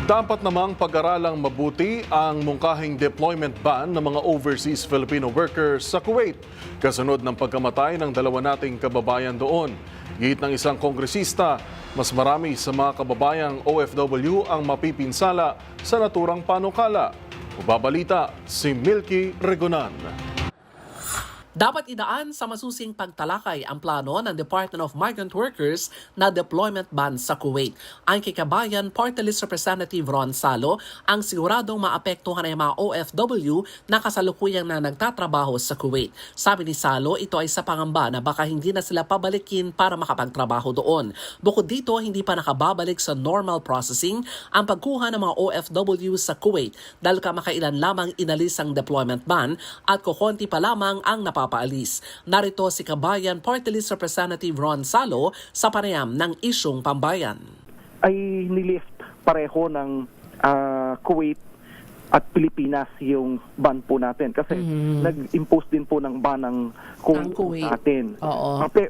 Dapat namang pag-aralang mabuti ang mungkahing deployment ban ng mga overseas Filipino workers sa Kuwait, kasunod ng pagkamatay ng dalawa nating kababayan doon. Gihit ng isang kongresista, mas marami sa mga kababayang OFW ang mapipinsala sa naturang panukala. Mababalita si Milky Regonan. Dapat idaan sa masusing pagtalakay ang plano ng Department of Migrant Workers na deployment ban sa Kuwait. Ang kikabayan Party List Representative Ron Salo ang siguradong maapektuhan ng mga OFW na kasalukuyang na nagtatrabaho sa Kuwait. Sabi ni Salo, ito ay sa pangamba na baka hindi na sila pabalikin para makapagtrabaho doon. Bukod dito, hindi pa nakababalik sa normal processing ang pagkuha ng mga OFW sa Kuwait dahil kamakailan lamang inalis ang deployment ban at kukonti pa lamang ang napapaalis. Narito si Kabayan Party List Representative Ron Salo sa panayam ng isyung pambayan. Ay nilift pareho ng Kuwait at Pilipinas yung ban po natin kasi nag-impose din po ng ban ng Kuwait sa atin.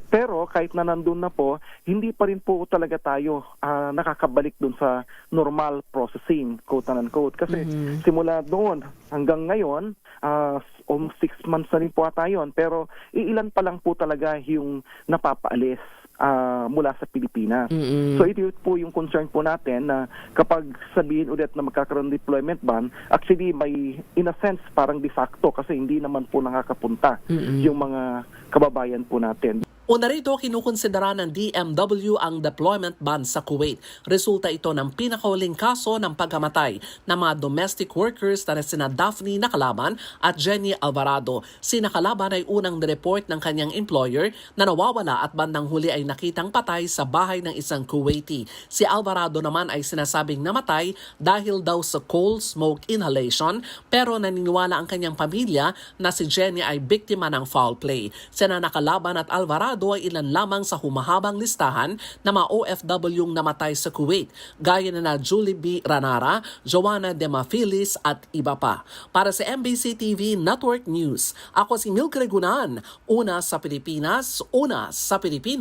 Pero kahit na nandun na po, hindi pa rin po talaga tayo nakakabalik dun sa normal processing, quote and unquote. Kasi simula doon hanggang ngayon, almost 6 months na rin po ata yun, pero iilan pa lang po talaga yung napapaalis mula sa Pilipinas. So ito po yung concern po natin na kapag sabihin ulit na magkakaroon ng deployment ban, actually may in a sense parang de facto kasi hindi naman po nakakapunta yung mga kababayan po natin. Una rito, kinukonsidera ng DMW ang deployment ban sa Kuwait. Resulta ito ng pinakahuling kaso ng pagkamatay ng mga domestic workers na sina Daphne Nakalaban at Jenny Alvarado. Si Nakalaban ay unang nireport ng kanyang employer na nawawala at bandang huli ay nakitang patay sa bahay ng isang Kuwaiti. Si Alvarado naman ay sinasabing namatay dahil daw sa coal smoke inhalation, pero naniniwala ang kanyang pamilya na si Jenny ay biktima ng foul play. Sina Nakalaban at Alvarado ay ilan lamang sa humahabang listahan ng mga OFW namatay sa Kuwait, gaya na Julie B. Ranara, Joanna Demafilis at iba pa. Para sa MBC TV Network News, ako si Milky Regonan, una sa Pilipinas, una sa Pilipino.